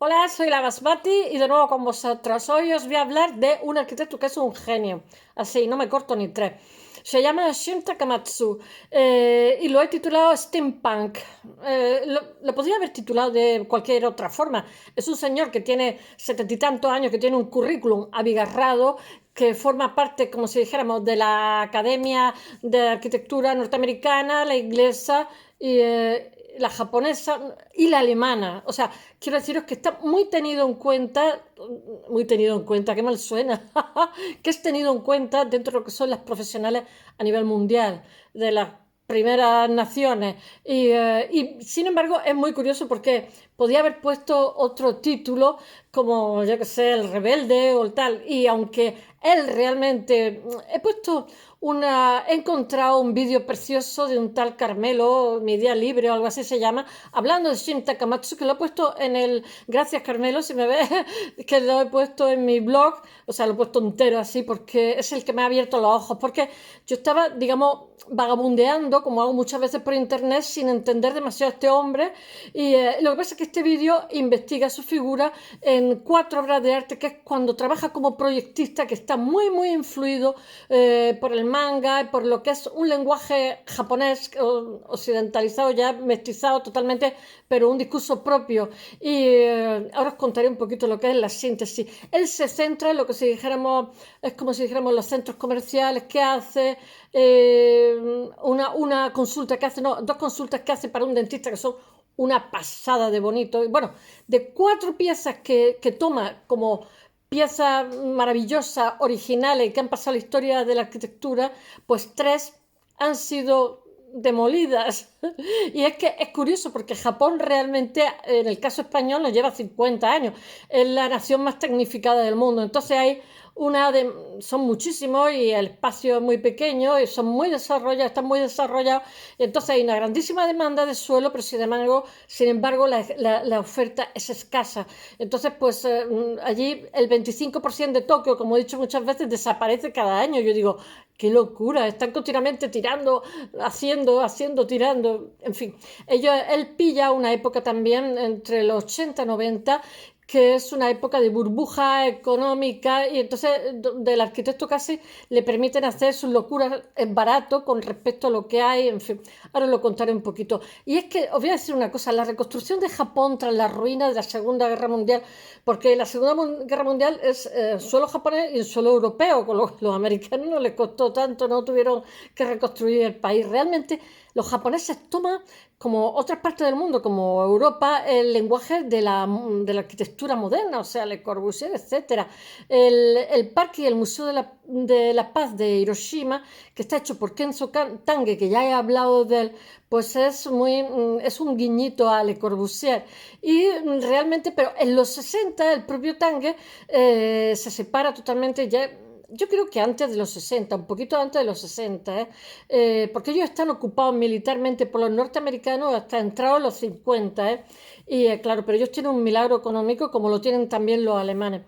Hola, soy la Basmati y de nuevo con vosotros. Hoy os voy a hablar de un arquitecto que es un genio. Así, no me corto ni tres. Se llama Shin Takamatsu y lo he titulado Steampunk. Lo podría haber titulado de cualquier otra forma. Es un señor que tiene 70 y tantos años, que tiene un currículum abigarrado, que forma parte, como si dijéramos, de la Academia de Arquitectura norteamericana, la inglesa y la japonesa y la alemana. O sea, quiero deciros que está muy tenido en cuenta, qué mal suena, que es tenido en cuenta dentro de lo que son las profesionales a nivel mundial, de las primeras naciones. Y sin embargo es muy curioso porque podía haber puesto otro título como, yo que sé, El Rebelde o el tal. Y aunque él realmente, he encontrado un vídeo precioso de un tal Carmelo, Mi Día Libre o algo así se llama, hablando de Shin Takamatsu, que lo he puesto en el, gracias Carmelo, si me ves, que lo he puesto en mi blog, o sea, lo he puesto entero así porque es el que me ha abierto los ojos, porque yo estaba, digamos, vagabundeando, como hago muchas veces por internet, sin entender demasiado a este hombre, y lo que pasa es que este vídeo investiga su figura en 4 obras de arte, que es cuando trabaja como proyectista, que está muy, muy influido por el manga y por lo que es un lenguaje japonés occidentalizado, ya mestizado totalmente, pero un discurso propio. Y ahora os contaré un poquito lo que es la síntesis. Él se centra en lo que si dijéramos, es como si dijéramos los centros comerciales que hace, una consulta que hace, no, 2 consultas que hace para un dentista que son una pasada de bonito. Y bueno, de 4 piezas que toma como piezas maravillosas, originales, que han pasado la historia de la arquitectura, pues 3 han sido demolidas. Y es que es curioso porque Japón realmente, en el caso español, nos lleva 50 años. Es la nación más tecnificada del mundo. Entonces hay son muchísimos y el espacio es muy pequeño y son muy desarrollados, están muy desarrollados. Entonces hay una grandísima demanda de suelo, pero sin embargo la oferta es escasa. Entonces, pues allí el 25% de Tokio, como he dicho muchas veces, desaparece cada año. Yo digo, qué locura, están continuamente tirando, haciendo, tirando, en fin. Él pilla una época también entre los 80 y 90, que es una época de burbuja económica y entonces del arquitecto casi le permiten hacer sus locuras barato con respecto a lo que hay, en fin, ahora lo contaré un poquito. Y es que os voy a decir una cosa, la reconstrucción de Japón tras la ruina de la Segunda Guerra Mundial, porque la Segunda Guerra Mundial es suelo japonés y suelo europeo, con los americanos no les costó tanto, no tuvieron que reconstruir el país. Realmente los japoneses toman, como otras partes del mundo, como Europa, el lenguaje de la arquitectura moderna, o sea, Le Corbusier, etc. El parque y el Museo de la Paz de Hiroshima, que está hecho por Kenzo Tange, que ya he hablado de él, pues es un guiñito a Le Corbusier. Y realmente, pero en los 60 el propio Tange se separa totalmente ya. Yo creo que antes de los 60, un poquito antes de los 60, porque ellos están ocupados militarmente por los norteamericanos hasta entrados los 50, y claro, pero ellos tienen un milagro económico como lo tienen también los alemanes.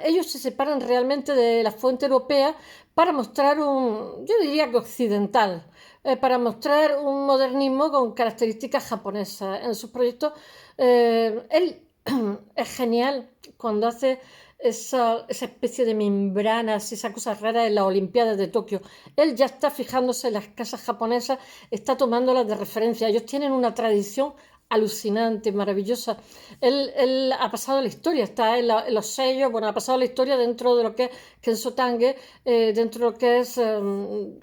Ellos se separan realmente de la fuente europea para mostrar yo diría que occidental, para mostrar un modernismo con características japonesas. En sus proyectos, él es genial cuando hace esa especie de membranas, esa cosa rara en las Olimpiadas de Tokio. Él ya está fijándose en las casas japonesas, está tomándolas de referencia. Ellos tienen una tradición alucinante, maravillosa. Él ha pasado la historia, está en los sellos, bueno, ha pasado la historia dentro de lo que es Kenzo Tange, dentro de lo que es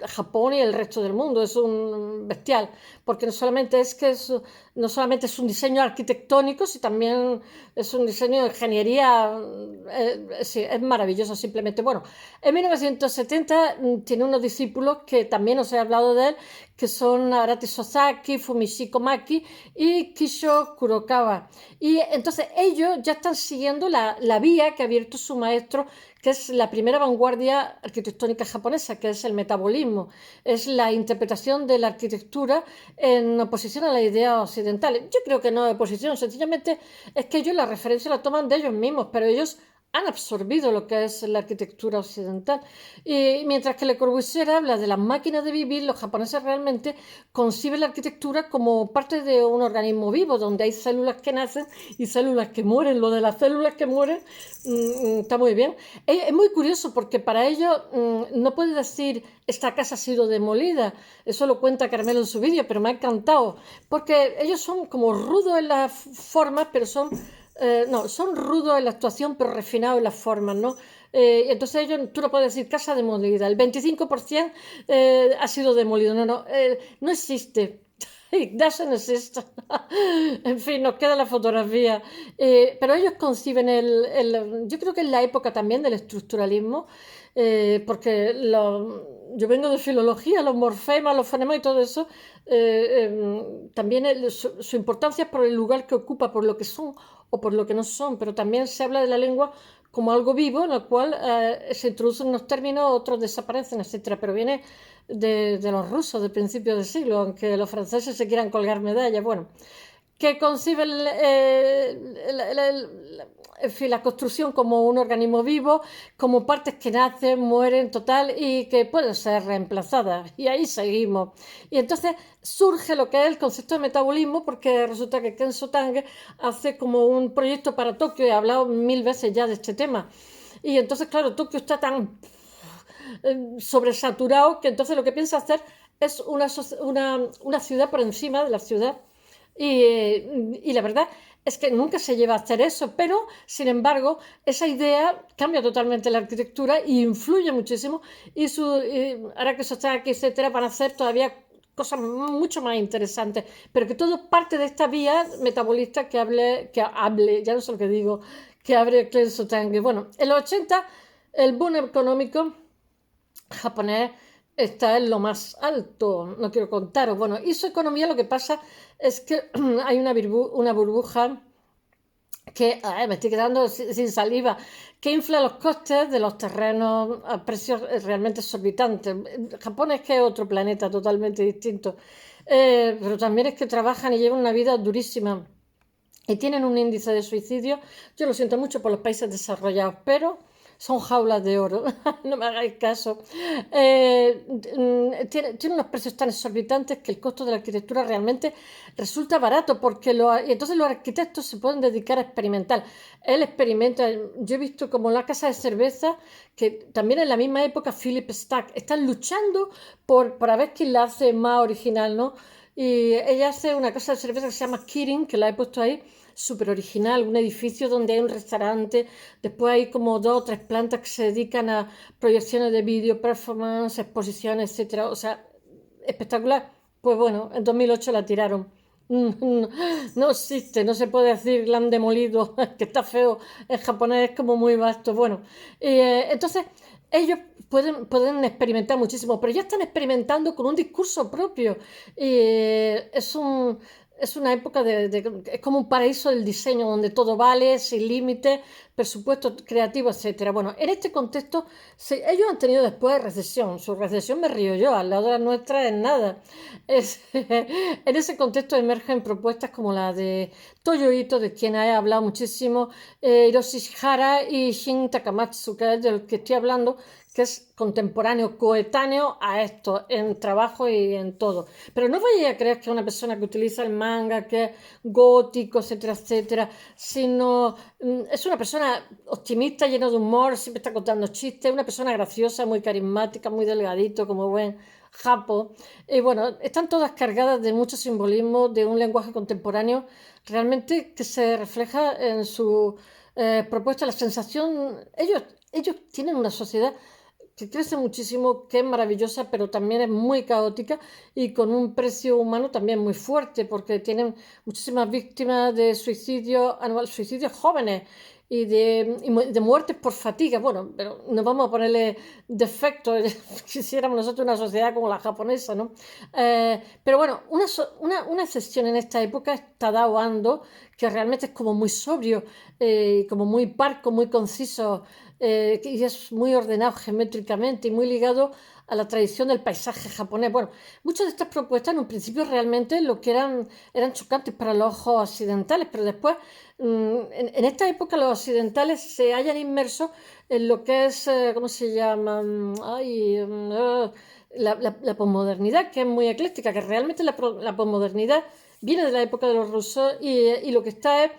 Japón y el resto del mundo. Es un bestial, porque no solamente es un diseño arquitectónico, sino también es un diseño de ingeniería, sí, es maravilloso simplemente. Bueno, en 1970 tiene unos discípulos que también os he hablado de él, que son Arate Sosaki, Fumishiko Maki y Kisho Kurokawa. Y entonces ellos ya están siguiendo la vía que ha abierto su maestro, que es la primera vanguardia arquitectónica japonesa, que es el metabolismo. Es la interpretación de la arquitectura en oposición a las ideas occidentales. Yo creo que no es oposición, sencillamente es que ellos la referencia la toman de ellos mismos, pero ellos han absorbido lo que es la arquitectura occidental. Y mientras que Le Corbusier habla de las máquinas de vivir, los japoneses realmente conciben la arquitectura como parte de un organismo vivo, donde hay células que nacen y células que mueren. Lo de las células que mueren está muy bien. Es muy curioso porque para ellos no puede decir esta casa ha sido demolida. Eso lo cuenta Carmelo en su vídeo, pero me ha encantado. Porque ellos son como rudos en las formas, pero son... no, son rudos en la actuación, pero refinados en las formas, ¿no? Entonces ellos, tú no puedes decir casa demolida, el 25% ha sido demolido, no existe. It doesn't exist. En fin, nos queda la fotografía. Pero ellos conciben yo creo que es la época también del estructuralismo, porque yo vengo de filología, los morfemas, los fonemas y todo eso, también su importancia es por el lugar que ocupa, por lo que son o por lo que no son, pero también se habla de la lengua como algo vivo, en el cual se introducen unos términos, otros desaparecen, etcétera. Pero viene de los rusos de principios de siglo, aunque los franceses se quieran colgar medallas. Bueno, que conciben en fin, la construcción como un organismo vivo, como partes que nacen, mueren, total, y que pueden ser reemplazadas. Y ahí seguimos. Y entonces surge lo que es el concepto de metabolismo, porque resulta que Kenzo Tange hace como un proyecto para Tokio, y ha hablado 1000 veces ya de este tema. Y entonces, claro, Tokio está tan sobresaturado que entonces lo que piensa hacer es una ciudad por encima de la ciudad. Y la verdad es que nunca se lleva a hacer eso, pero sin embargo esa idea cambia totalmente la arquitectura e influye muchísimo y hará que Sosaki, etcétera, van a hacer todavía cosas mucho más interesantes, pero que todo parte de esta vía metabolista que hable, ya no sé lo que digo, que abre Kenzo Tange. Bueno, en los 80 el boom económico japonés está en lo más alto, no quiero contaros. Bueno, y su economía lo que pasa es que hay una burbuja que me estoy quedando sin saliva, que infla los costes de los terrenos a precios realmente exorbitantes. Japón es que es otro planeta totalmente distinto, pero también es que trabajan y llevan una vida durísima y tienen un índice de suicidio. Yo lo siento mucho por los países desarrollados, pero son jaulas de oro, no me hagáis caso. Tiene unos precios tan exorbitantes que el costo de la arquitectura realmente resulta barato, porque y entonces los arquitectos se pueden dedicar a experimentar. Él experimenta, yo he visto como la casa de cerveza, que también en la misma época Philip Stack, están luchando por ver quién la hace más original, ¿no? Y ella hace una casa de cerveza que se llama Kirin, que la he puesto ahí, súper original, un edificio donde hay un restaurante, después hay como 2 o 3 plantas que se dedican a proyecciones de vídeo, performance, exposiciones, etcétera. O sea, espectacular. Pues bueno, en 2008 la tiraron. No existe, no se puede decir la han demolido, que está feo, en japonés es como muy vasto. Bueno, entonces ellos pueden experimentar muchísimo, pero ya están experimentando con un discurso propio. Es una época es como un paraíso del diseño, donde todo vale, sin límites, presupuesto creativo, etcétera. Bueno, en este contexto, ellos han tenido después recesión. Su recesión me río yo, al lado de la nuestra es nada. En ese contexto emergen propuestas como la de Toyo Ito, de quien he hablado muchísimo, Hiroshi Hara y Shin Takamatsu, que es del que estoy hablando, que es contemporáneo, coetáneo a esto, en trabajo y en todo. Pero no vayáis a creer que es una persona que utiliza el manga, que es gótico, etcétera, etcétera, sino es una persona optimista, llena de humor, siempre está contando chistes, una persona graciosa, muy carismática, muy delgadito, como buen japo. Y bueno, están todas cargadas de mucho simbolismo, de un lenguaje contemporáneo, realmente que se refleja en su propuesta, la sensación. Ellos tienen una sociedad que crece muchísimo, que es maravillosa, pero también es muy caótica y con un precio humano también muy fuerte, porque tienen muchísimas víctimas de suicidios anuales, suicidios jóvenes y de muertes por fatiga. Bueno, pero no vamos a ponerle defectos, quisiéramos nosotros una sociedad como la japonesa, ¿no? Pero bueno, una excepción en esta época es Tadao Ando, que realmente es como muy sobrio, como muy parco, muy conciso, y es muy ordenado geométricamente y muy ligado a la tradición del paisaje japonés. Bueno, muchas de estas propuestas en un principio realmente lo que eran chocantes para los ojos occidentales, pero después, en esta época los occidentales se hayan inmersos en lo que es, ¿cómo se llama? La posmodernidad, que es muy ecléctica, que realmente la posmodernidad viene de la época de los rusos y lo que está es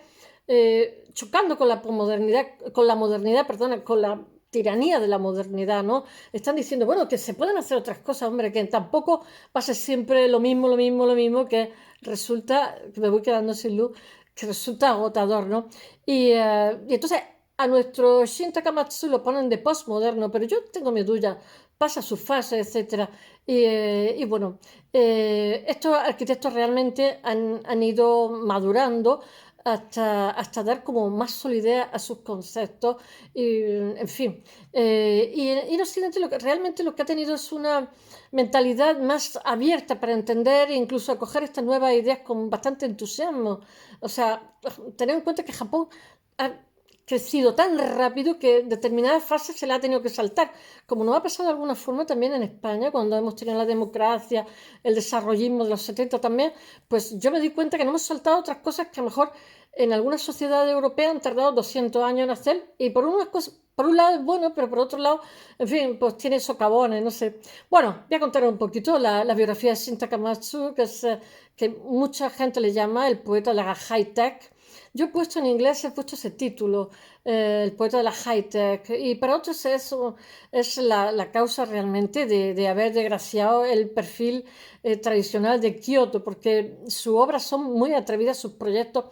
chocando con la posmodernidad, con la modernidad, perdona, con la tiranía de la modernidad, ¿no? Están diciendo, bueno, que se pueden hacer otras cosas, hombre, que tampoco pase siempre lo mismo, que resulta, que me voy quedando sin luz, que resulta agotador, ¿no? Y entonces a nuestro Shin Takamatsu lo ponen de postmoderno, pero yo tengo mi duda, pasa su fase, etcétera. Y bueno, estos arquitectos realmente han ido madurando hasta dar como más solidez a sus conceptos. Y, en fin, y en Occidente realmente lo que ha tenido es una mentalidad más abierta para entender e incluso acoger estas nuevas ideas con bastante entusiasmo. O sea, tener en cuenta que Japón ha crecido tan rápido que determinadas fases se le ha tenido que saltar, como nos ha pasado de alguna forma también en España, cuando hemos tenido la democracia, el desarrollismo de los 70 también, pues yo me di cuenta que no hemos saltado otras cosas que a lo mejor en algunas sociedades europeas han tardado 200 años en hacer, y por unas cosas, por un lado es bueno, pero por otro lado, en fin, pues tiene socavones, no sé. Bueno, voy a contar un poquito la biografía de Shin Takamatsu, que mucha gente le llama el poeta de la high-tech. Yo he puesto en inglés, he puesto ese título, el poeta de la high-tech, y para otros es la causa realmente de haber desgraciado el perfil tradicional de Kioto, porque sus obras son muy atrevidas, sus proyectos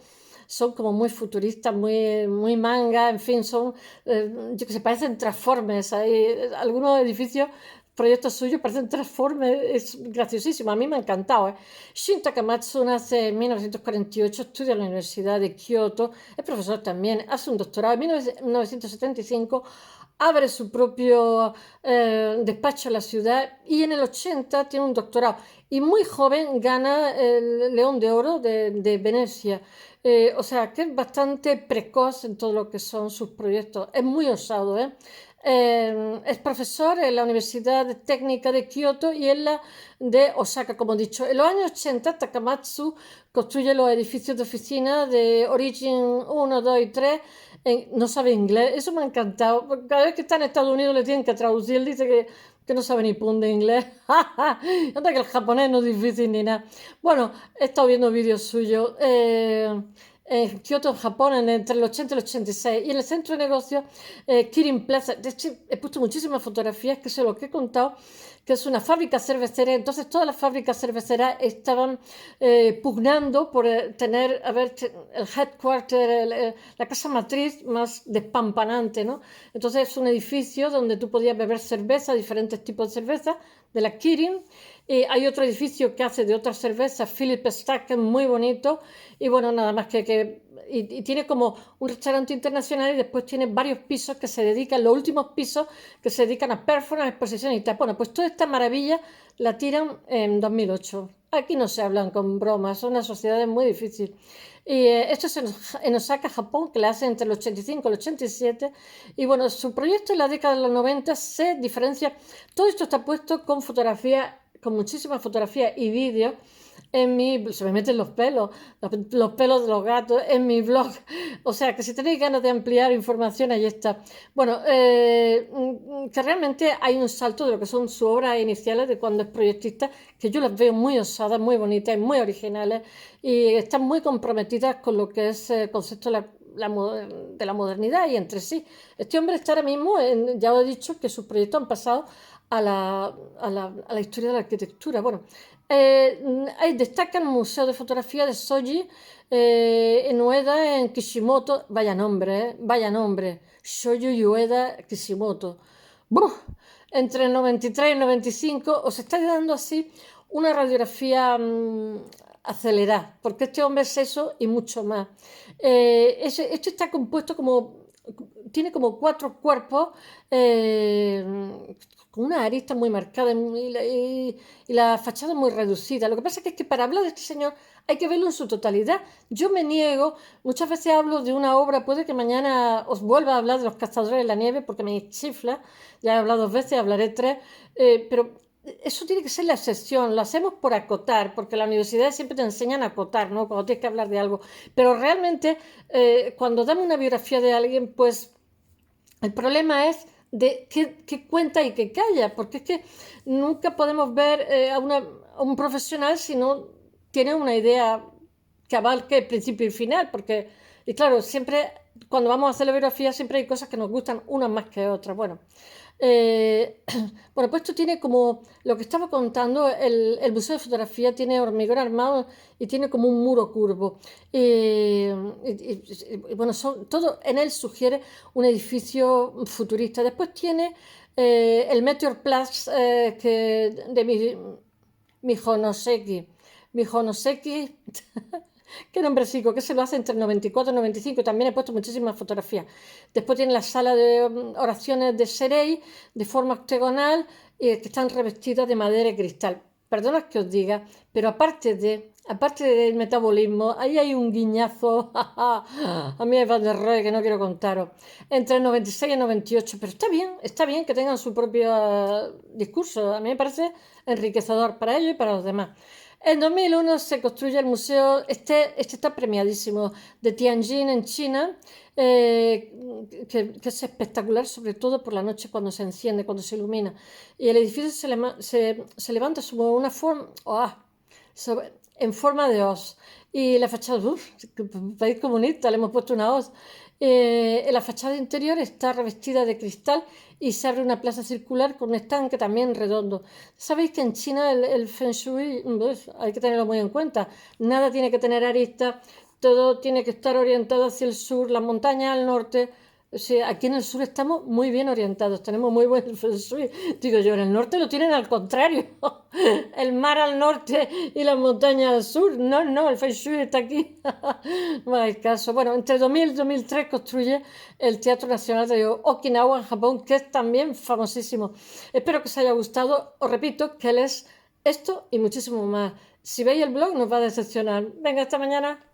son como muy futuristas, muy manga, en fin, son, yo que sé, parecen transformes. Hay algunos edificios, proyectos suyos parecen transformes, es graciosísimo, a mí me ha encantado. Shin Takamatsu nace en 1948, estudia en la Universidad de Kioto, es profesor también, hace un doctorado en 1975, abre su propio despacho en la ciudad y en el 80 tiene un doctorado y muy joven gana el León de Oro de Venecia. O sea, que es bastante precoz en todo lo que son sus proyectos. Es muy osado, ¿eh? Es profesor en la Universidad Técnica de Kioto y en la de Osaka, como he dicho. En los años 80, Takamatsu construye los edificios de oficina de Origin 1, 2 y 3. No sabe inglés, eso me ha encantado. Cada vez que está en Estados Unidos le tienen que traducir, él dice que no sabe ni pun de inglés. Anda que el japonés no es difícil ni nada. Bueno, he estado viendo vídeos suyos en Kioto, en Japón, entre el 80 y el 86. Y en el centro de negocios, Kirin Plaza, de hecho, he puesto muchísimas fotografías, que es lo que he contado, que es una fábrica cervecera. Entonces, todas las fábricas cerveceras estaban pugnando por tener, el headquarter, la casa matriz más despampanante, ¿no? Entonces, es un edificio donde tú podías beber cerveza, diferentes tipos de cerveza, de la Kirin. Hay otro edificio que hace de otras cervezas, Philip Stack, que es muy bonito. Y bueno, nada más y tiene como un restaurante internacional y después tiene varios pisos que se dedican, los últimos pisos que se dedican a performance, exposición y tal. Bueno, pues toda esta maravilla la tiran en 2008. Aquí no se hablan con bromas, son unas sociedades muy difíciles. Y esto es en Osaka, Japón, que la hace entre el 85 y el 87. Y bueno, su proyecto en la década de los 90 se diferencia. Todo esto está puesto con fotografías, con muchísimas fotografías y vídeos se me meten los pelos de los gatos en mi blog. O sea, que si tenéis ganas de ampliar información, ahí está. Bueno, que realmente hay un salto de lo que son sus obras iniciales de cuando es proyectista, que yo las veo muy osadas, muy bonitas y muy originales, y están muy comprometidas con lo que es el concepto de la modernidad y entre sí. Este hombre está ahora mismo, ya os he dicho que sus proyectos han pasado a la historia de la arquitectura. Bueno, destaca el Museo de Fotografía de Shoji en Ueda, en Kishimoto. Vaya nombre, vaya nombre. Shoji Ueda Kishimoto. ¡Buf! Entre el 93 y el 95 os está dando así una radiografía acelerada, porque este hombre es eso y mucho más. Este está compuesto como tiene como 4 cuerpos con una arista muy marcada y la fachada muy reducida. Lo que pasa es que para hablar de este señor hay que verlo en su totalidad. Yo me niego, muchas veces hablo de una obra, puede que mañana os vuelva a hablar de Los Cazadores de la Nieve porque me chifla, ya he hablado 2 veces, hablaré 3, pero eso tiene que ser la excepción, lo hacemos por acotar, porque la universidad siempre te enseñan a acotar, ¿no? Cuando tienes que hablar de algo. Pero realmente, cuando damos una biografía de alguien, pues el problema es de qué cuenta y qué calla, porque es que nunca podemos ver a un profesional si no tiene una idea que abarque el principio y final, porque, y claro, siempre cuando vamos a hacer la biografía siempre hay cosas que nos gustan unas más que otras. Bueno, eh, bueno, pues esto tiene como lo que estaba contando, el Museo de Fotografía tiene hormigón armado y tiene como un muro curvo. Bueno, todo en él sugiere un edificio futurista. Después tiene el Meteor Plus de Mijonoseki. Mijonoseki qué nombrecico, que se lo hace entre el 94 y el 95. También he puesto muchísimas fotografías. Después tiene la sala de oraciones de Serey, de forma octagonal, que están revestidas de madera y cristal. Perdonad que os diga, pero aparte del metabolismo, ahí hay un guiñazo a mí es Van der Rohe que no quiero contaros. Entre el 96 y el 98, pero está bien que tengan su propio discurso. A mí me parece enriquecedor para ellos y para los demás. En 2001 se construye el museo, este está premiadísimo, de Tianjin en China, que es espectacular, sobre todo por la noche cuando se enciende, cuando se ilumina. Y el edificio se levanta sobre una forma, en forma de hoz. Y la fachada, país comunista, le hemos puesto una hoz. La fachada interior está revestida de cristal y se abre una plaza circular con un estanque también redondo. Sabéis que en China el Feng Shui hay que tenerlo muy en cuenta. Nada tiene que tener aristas, todo tiene que estar orientado hacia el sur, las montañas al norte. O sea, aquí en el sur estamos muy bien orientados, tenemos muy buen Feng Shui. Digo yo, en el norte lo tienen al contrario. El mar al norte y las montañas al sur. No, el Feng Shui está aquí. No hay caso. Bueno, entre 2000 y 2003 construye el Teatro Nacional de Okinawa en Japón, que es también famosísimo. Espero que os haya gustado. Os repito que él es esto y muchísimo más. Si veis el blog nos va a decepcionar. Venga, hasta mañana.